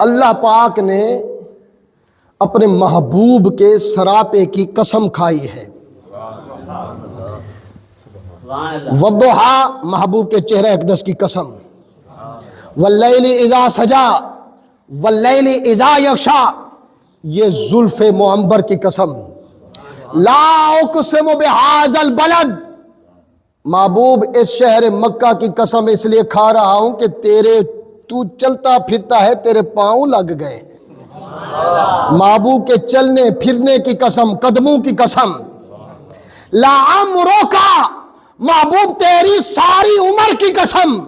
اللہ پاک نے اپنے محبوب کے سراپے کی قسم کھائی ہے. والضحیٰ محبوب کے چہرہ اقدس کی قسم، واللیل اذا سجا واللیل اذا یغشا یہ زلف معنبر کی قسم. لا اقسم بہذا البلد محبوب اس شہر مکہ کی قسم اس لیے کھا رہا ہوں کہ تو چلتا پھرتا ہے، تیرے پاؤں لگ گئے. محبوب کے چلنے پھرنے کی قسم، قدموں کی قسم. لعمرک محبوب تیری ساری عمر کی قسم،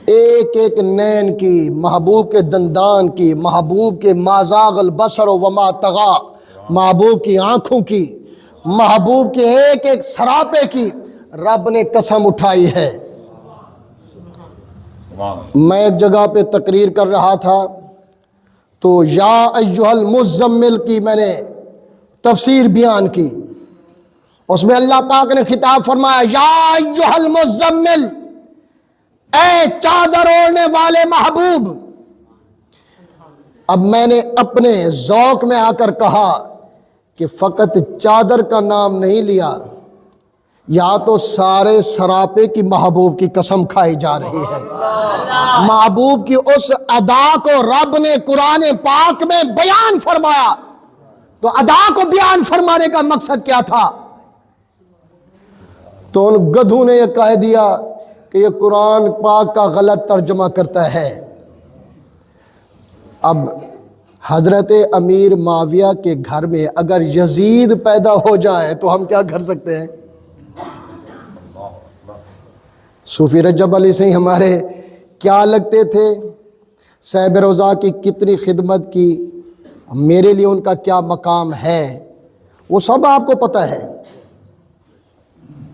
ایک ایک نین کی، محبوب کے دندان کی، محبوب کے ما زاغ البصر وما طغی، محبوب کی آنکھوں کی، محبوب کے ایک ایک سراپے کی رب نے قسم اٹھائی ہے. میں ایک جگہ پہ تقریر کر رہا تھا تو یا ایھا المزمل کی میں نے تفسیر بیان کی. اس میں اللہ پاک نے خطاب فرمایا یا ایھا المزمل، اے چادر اوڑھنے والے محبوب. اب میں نے اپنے ذوق میں آ کر کہا کہ فقط چادر کا نام نہیں لیا، یا تو سارے سراپے کی محبوب کی قسم کھائی جا رہی ہے. محبوب کی اس ادا کو رب نے قرآن پاک میں بیان فرمایا، تو ادا کو بیان فرمانے کا مقصد کیا تھا؟ تو ان گدھوں نے یہ کہہ دیا کہ یہ قرآن پاک کا غلط ترجمہ کرتا ہے. اب حضرت امیر معاویہ کے گھر میں اگر یزید پیدا ہو جائے تو ہم کیا کر سکتے ہیں؟ صوفی رجب علی سے ہمارے کیا لگتے تھے، صاحب روضہ کی کتنی خدمت کی، میرے لیے ان کا کیا مقام ہے، وہ سب آپ کو پتہ ہے.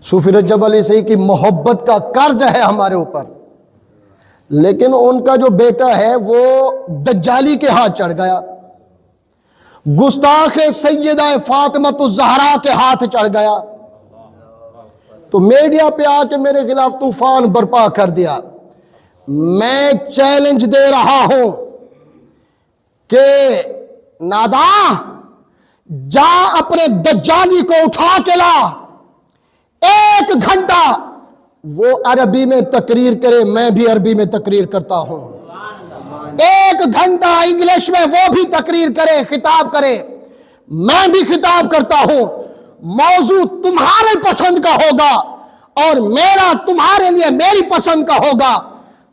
صوفی رجب علی سے کی محبت کا قرض ہے ہمارے اوپر، لیکن ان کا جو بیٹا ہے وہ دجالی کے ہاتھ چڑھ گیا، گستاخ سیدہ فاطمہ الزہرا کے ہاتھ چڑھ گیا، تو میڈیا پہ آ کے میرے خلاف طوفان برپا کر دیا. میں چیلنج دے رہا ہوں کہ ناداں جا اپنے دجالی کو اٹھا کے لا، 1 گھنٹہ وہ عربی میں تقریر کرے، میں بھی عربی میں تقریر کرتا ہوں. 1 گھنٹہ انگلش میں وہ بھی تقریر کرے، خطاب کرے، میں بھی خطاب کرتا ہوں. موضوع تمہارے پسند کا ہوگا اور میرا تمہارے لیے میری پسند کا ہوگا.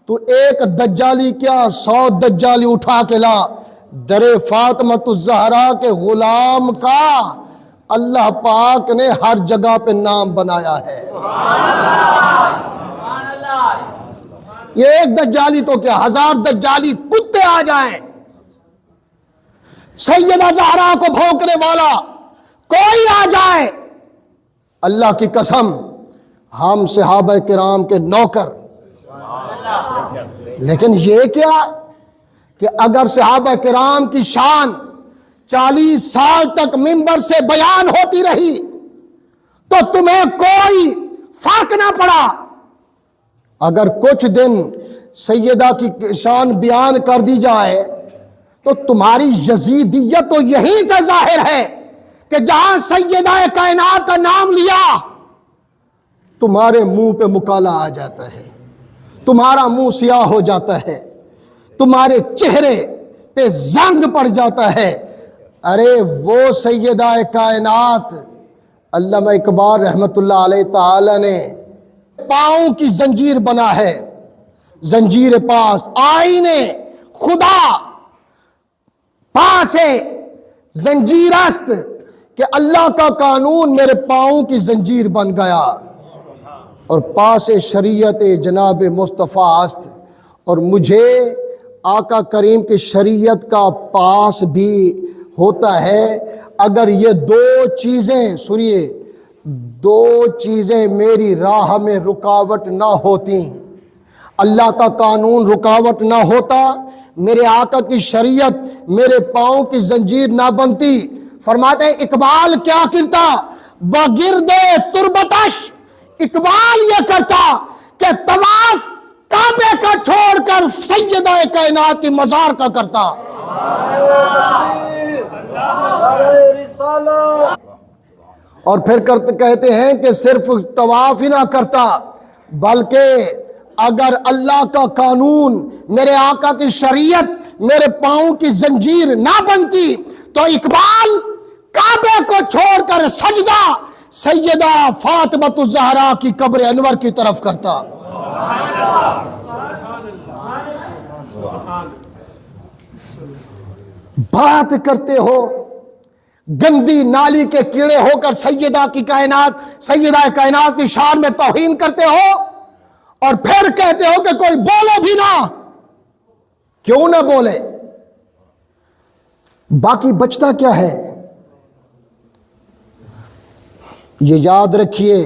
تو 1 دجالی کیا 100 دجالی اٹھا کے لا. در فاطمہ الزہرا کے غلام کا اللہ پاک نے ہر جگہ پہ نام بنایا ہے. یہ 1 دجالی تو کیا 1000 دجالی کتے آ جائیں، سیدہ زہرا کو بھونکنے والا کوئی آ جائے، اللہ کی قسم ہم صحابہ کرام کے نوکر. لیکن یہ کیا کہ اگر صحابہ کرام کی شان 40 سال تک منبر سے بیان ہوتی رہی تو تمہیں کوئی فرق نہ پڑا. اگر کچھ دن سیدہ کی شان بیان کر دی جائے تو تمہاری یزیدیت تو یہیں سے ظاہر ہے کہ جہاں سیدہ کائنات کا نام لیا تمہارے منہ پہ مکالا آ جاتا ہے، تمہارا منہ سیاہ ہو جاتا ہے، تمہارے چہرے پہ زنگ پڑ جاتا ہے. ارے وہ سیدہ کائنات علامہ اقبال رحمت اللہ علیہ تعالی نے پاؤں کی زنجیر بنا ہے، زنجیر پاس آئینے خدا پاس زنجیر است کہ اللہ کا قانون میرے پاؤں کی زنجیر بن گیا، اور پاس شریعت جناب مصطفیٰ است، اور مجھے آقا کریم کی شریعت کا پاس بھی ہوتا ہے. اگر یہ 2 چیزیں سنیے، 2 چیزیں میری راہ میں رکاوٹ نہ ہوتی، اللہ کا قانون رکاوٹ نہ ہوتا، میرے آقا کی شریعت میرے پاؤں کی زنجیر نہ بنتی. فرماتے ہیں اقبال کیا کرتا، بگرد تربتش اقبال یہ کرتا کہ طواف کعبے کا چھوڑ کر سیدہ کائنات کی مزار کا کرتا. اور پھر کہتے ہیں کہ صرف طواف ہی نہ کرتا، بلکہ اگر اللہ کا قانون، میرے آقا کی شریعت میرے پاؤں کی زنجیر نہ بنتی تو اقبال کعبے کو چھوڑ کر سجدہ سیدہ فاطمہ الزہرا کی قبر انور کی طرف کرتا. بات کرتے ہو گندی نالی کے کیڑے ہو کر سیدہ کائنات کی شان میں توہین کرتے ہو، اور پھر کہتے ہو کہ کوئی بولے بھی نہ. کیوں نہ بولے؟ باقی بچتا کیا ہے؟ یہ یاد رکھیے،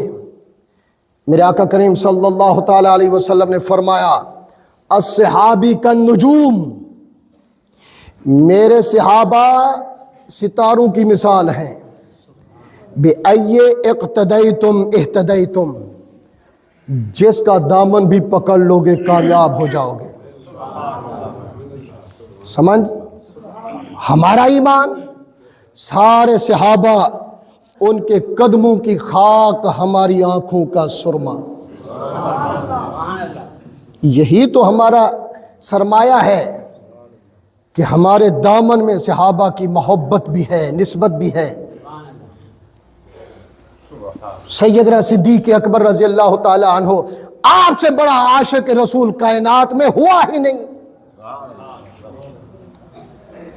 میرے آقا کریم صلی اللہ تعالی علیہ وسلم نے فرمایا الصحابی کالنجوم، میرے صحابہ ستاروں کی مثال ہیں. بِأَيِّ اقتدیتم اہتدیتم، جس کا دامن بھی پکڑ لو گے کامیاب ہو جاؤ گے. سمجھ؟ ہمارا ایمان، سارے صحابہ ان کے قدموں کی خاک ہماری آنکھوں کا سرما. یہی تو ہمارا سرمایہ ہے کہ ہمارے دامن میں صحابہ کی محبت بھی ہے، نسبت بھی ہے. سیدنا صدیق اکبر رضی اللہ تعالی عنہ، آپ سے بڑا عاشق رسول کائنات میں ہوا ہی نہیں.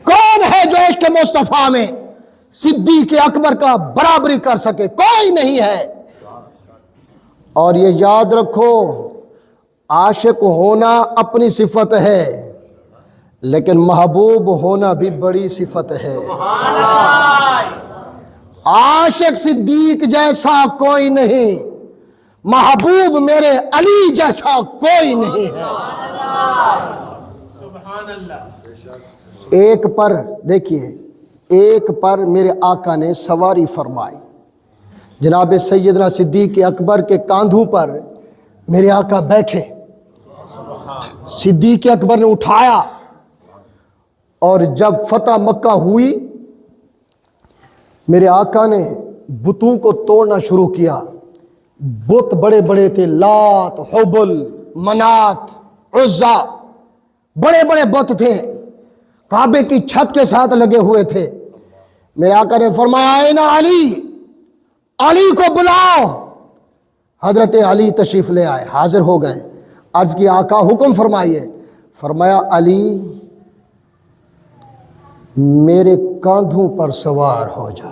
کون ہے جو عشق مصطفیٰ میں صدیق اکبر کا برابری کر سکے؟ کوئی نہیں ہے. اور یہ یاد رکھو، عاشق ہونا اپنی صفت ہے، لیکن محبوب ہونا بھی بڑی صفت ہے. عاشق صدیق جیسا کوئی نہیں، محبوب میرے علی جیسا کوئی نہیں ہے. ایک پر دیکھیے، ایک پر میرے آقا نے سواری فرمائی. جناب سیدنا صدیق اکبر کے کاندھوں پر میرے آقا بیٹھے. صدیق اکبر نے اٹھایا، اور جب فتح مکہ ہوئی میرے آقا نے بتوں کو توڑنا شروع کیا. بت بڑے بڑے تھے، لات، حبل، منات، عزا، بڑے بڑے بت تھے، کعبے کی چھت کے ساتھ لگے ہوئے تھے. میرے آقا نے فرمایا اینا علی، علی کو بلاؤ. حضرت علی تشریف لے آئے، حاضر ہو گئے. عرض کی آقا حکم فرمائیے. فرمایا علی میرے کاندھوں پر سوار ہو جا.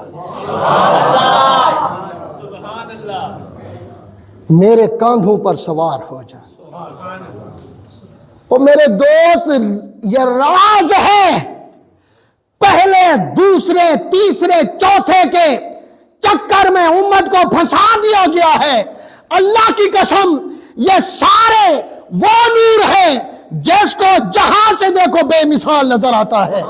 میرے کاندھوں پر سوار ہو جا. اور میرے دوست یہ راز ہے، پہلے دوسرے تیسرے چوتھے کے چکر میں امت کو پھنسا دیا گیا ہے. اللہ کی قسم یہ سارے وہ نور ہے جس کو جہاں سے دیکھو بے مثال نظر آتا ہے.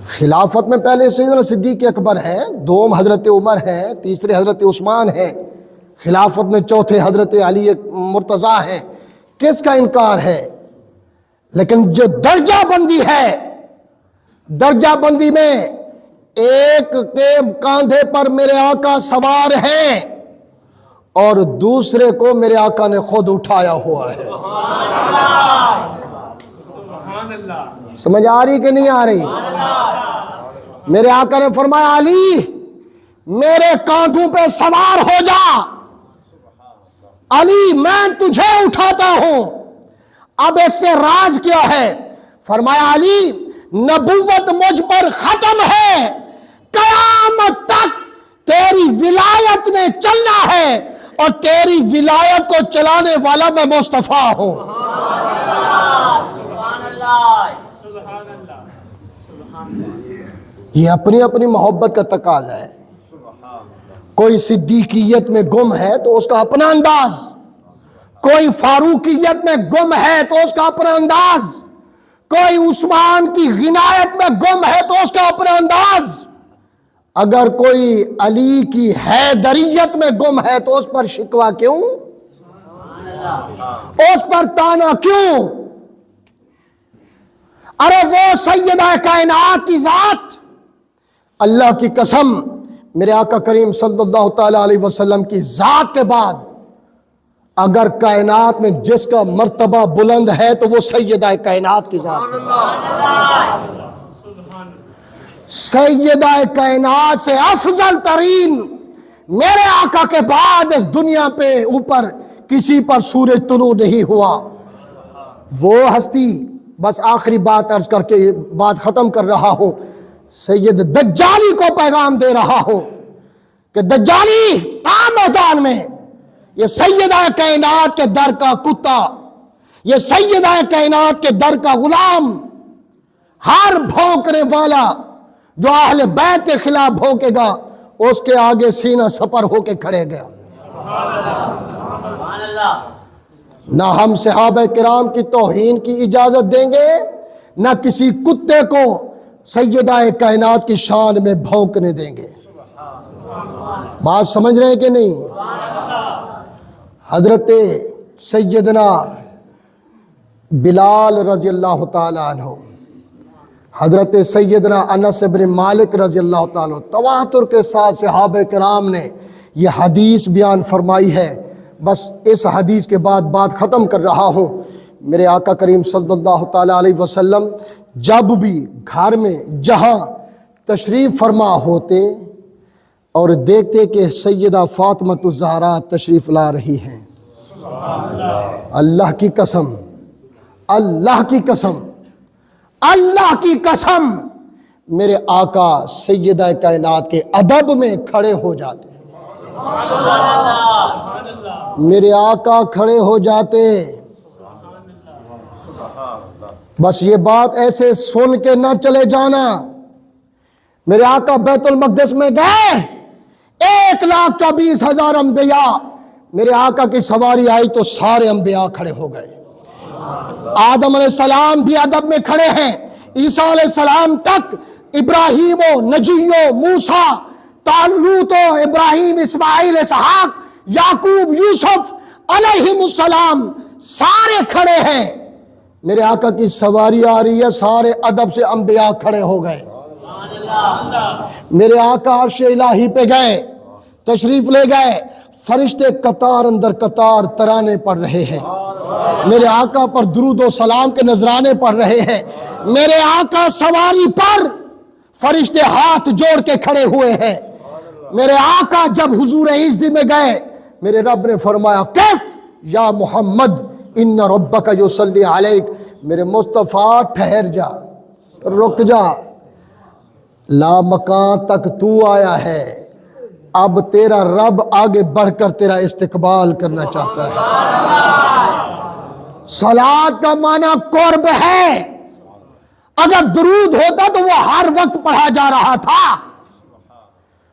خلافت میں پہلے سیدنا صدیق اکبر ہے، دوم حضرت عمر ہے، تیسرے حضرت عثمان ہے، خلافت میں چوتھے حضرت علی مرتضیٰ ہے. کس کا انکار ہے؟ لیکن جو درجہ بندی ہے، درجہ بندی میں ایک کے کاندھے پر میرے آقا سوار ہیں اور دوسرے کو میرے آقا نے خود اٹھایا ہوا ہے. سمجھ آ رہی کہ نہیں آ رہی؟ میرے آقا نے فرمایا علی میرے کاندھوں پہ سوار ہو جا، علی میں تجھے اٹھاتا ہوں. اب اس سے راز کیا ہے؟ فرمایا علی نبوت مجھ پر ختم ہے، قیامت تک تیری ولایت نے چلنا ہے، اور تیری ولایت کو چلانے والا میں مصطفیٰ ہوں. یہ اپنی اپنی محبت کا تقاضا ہے. کوئی صدیقیت میں گم ہے تو اس کا اپنا انداز، کوئی فاروقیت میں گم ہے تو اس کا اپنا انداز، کوئی عثمان کی غنایت میں گم ہے تو اس کا اپنا انداز. اگر کوئی علی کی حیدریت میں گم ہے تو اس پر شکوہ کیوں، اس پر تانا کیوں؟ ارے وہ سیدہ کائنات کی ذات، اللہ کی قسم میرے آقا کریم صلی اللہ تعالی علیہ وسلم کی ذات کے بعد اگر کائنات میں جس کا مرتبہ بلند ہے تو وہ سیدہ کائنات کی ذات ہے۔ سیدہ کائنات سے افضل ترین میرے آقا کے بعد اس دنیا پہ اوپر کسی پر سورج طلوع نہیں ہوا۔ وہ ہستی، بس آخری بات عرض کر کے بات ختم کر رہا ہوں، سید دجالی کو پیغام دے رہا ہوں کہ دجالی عام میدان میں یہ سیدہ کائنات کے در کا کتا، یہ سیدہ کائنات کے در کا غلام، ہر بھونکنے والا جو اہل بیت کے خلاف بھونکے گا اس کے آگے سینہ سپر ہو کے کھڑے گیا۔ نہ ہم صحابہ کرام کی توہین کی اجازت دیں گے، نہ کسی کتے کو سیدہ کائنات کی شان میں بھونکنے دیں گے۔ بات سمجھ رہے ہیں کہ نہیں؟ حضرت سیدنا بلال رضی اللہ تعالیٰ عنہ، حضرت سیدنا انس بن مالک رضی اللہ تعالیٰ عنہ، تواتر کے ساتھ صحابہ کرام نے یہ حدیث بیان فرمائی ہے۔ بس اس حدیث کے بعد بات ختم کر رہا ہوں۔ میرے آقا کریم صلی اللہ تعالیٰ علیہ وسلم جب بھی گھر میں جہاں تشریف فرما ہوتے اور دیکھتے کہ سیدہ فاطمہ الزہرا تشریف لا رہی ہیں، اللہ کی قسم، اللہ کی قسم، اللہ کی قسم، میرے آقا سیدہ کائنات کے ادب میں کھڑے ہو جاتے، میرے آقا کھڑے ہو جاتے۔ بس یہ بات ایسے سن کے نہ چلے جانا، میرے آقا بیت المقدس میں گئے، 1,24,000 انبیاء، میرے آقا کی سواری آئی تو سارے انبیاء کھڑے ہو گئے۔ آدم علیہ السلام بھی ادب میں کھڑے ہیں، عیسیٰ علیہ السلام تک، ابراہیم و نجیو موسیٰ، طالوت و ابراہیم، اسماعیل، اسحاق، یعقوب، یوسف علیہم السلام سارے کھڑے ہیں۔ میرے آقا کی سواری آ رہی ہے، سارے ادب سے انبیاء کھڑے ہو گئے۔ میرے آقا عرش الہی پہ گئے، تشریف لے گئے، فرشتے قطار اندر قطار ترانے پڑھ رہے ہیں، میرے آقا پر درود و سلام کے نذرانے پڑھ رہے ہیں۔ میرے آقا سواری پر فرشتے ہاتھ جوڑ کے کھڑے ہوئے ہیں۔ میرے آقا جب حضور عزت میں گئے، میرے رب نے فرمایا کیف یا محمد ان ربک یصلی علیک، میرے مصطفیٰ ٹھہر جا، رک جا، لا مکان تک تو آیا ہے، اب تیرا رب آگے بڑھ کر تیرا استقبال کرنا چاہتا ہے۔ صلاۃ کا معنی قرب ہے، اگر درود ہوتا تو وہ ہر وقت پڑھا جا رہا تھا۔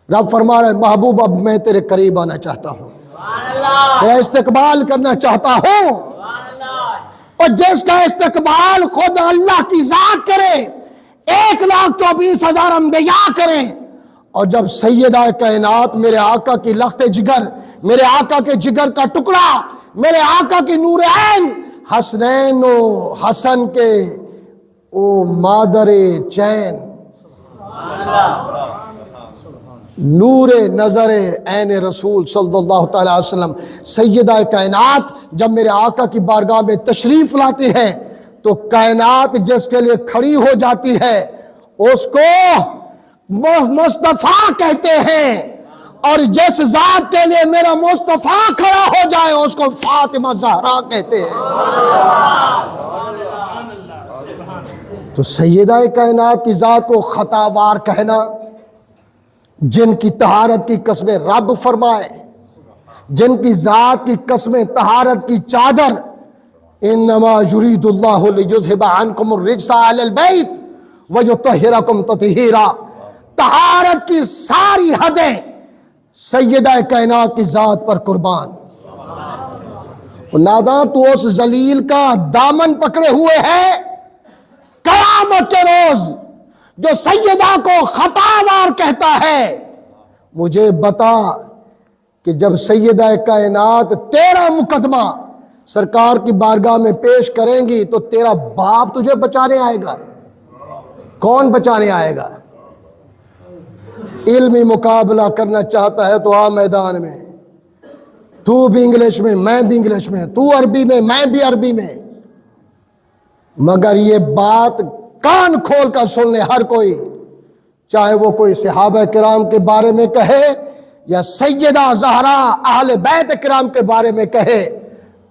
رب فرما رہے محبوب اب میں تیرے قریب آنا چاہتا ہوں، تیرا استقبال کرنا چاہتا ہوں، اور جس کا استقبال خود اللہ کی ذات کرے، 1,24,000 انبیاء کریں، اور جب سیدہ کائنات میرے آقا کی لخت جگر، میرے آقا کے جگر کا ٹکڑا، میرے آقا کی نور عین، حسنین و حسن کے او مادر چین، نور نظر عین رسول صلی اللہ تعالی علیہ وسلم، سیدہ کائنات جب میرے آقا کی بارگاہ میں تشریف لاتی ہے تو کائنات جس کے لیے کھڑی ہو جاتی ہے اس کو مصطفیٰ کہتے ہیں، اور جس ذات کے لیے میرا مصطفیٰ کھڑا ہو جائے اس کو فاطمہ زہرا کہتے ہیں۔ تو سیدہ کائنات کی ذات کو خطاوار کہنا، جن کی طہارت کی قسمیں رب فرمائے، جن کی ذات کی قسمیں طہارت کی چادر، انما یرید اللہ لیذھب عنکم الرجس اہل البیت ویطہرکم تطہیرا، طہارت کی ساری حدیں سیدہ کائنات کی ذات پر قربان۔ ناداں تو اس ذلیل کا دامن پکڑے ہوئے ہے، قیامت کے روز جو سیدہ کو خطاوار کہتا ہے، مجھے بتا کہ جب سیدہ کائنات تیرا مقدمہ سرکار کی بارگاہ میں پیش کریں گی تو تیرا باپ تجھے بچانے آئے گا؟ کون بچانے آئے گا؟ علمی مقابلہ کرنا چاہتا ہے تو آ میدان میں، تو بھی انگلش میں، میں بھی انگلش میں، تو عربی میں، میں بھی عربی میں، مگر یہ بات کان کھول کر سن لے ہر کوئی، چاہے وہ کوئی صحابہ کرام کے بارے میں کہے یا سیدہ زہرا اہل بیت کرام کے بارے میں کہے،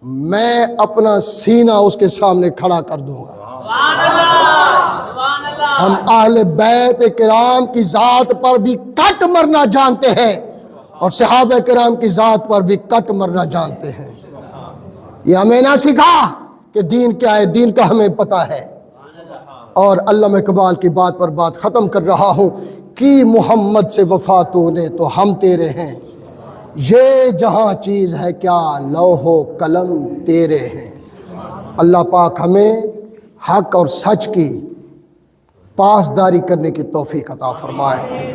میں اپنا سینہ اس کے سامنے کھڑا کر دوں گا۔ ہم اہل بیت کرام کی ذات پر بھی کٹ مرنا جانتے ہیں اور صحابہ کرام کی ذات پر بھی کٹ مرنا جانتے ہیں۔ یہ ہمیں نہ سکھا کہ دین کیا ہے، دین کا ہمیں پتہ ہے۔ اور علامہ اقبال کی بات پر بات ختم کر رہا ہوں، کی محمد سے وفا تو نے تو ہم تیرے ہیں، یہ جہاں چیز ہے کیا لوح و قلم تیرے ہیں۔ اللہ پاک ہمیں حق اور سچ کی پاسداری کرنے کی توفیق عطا فرمائے۔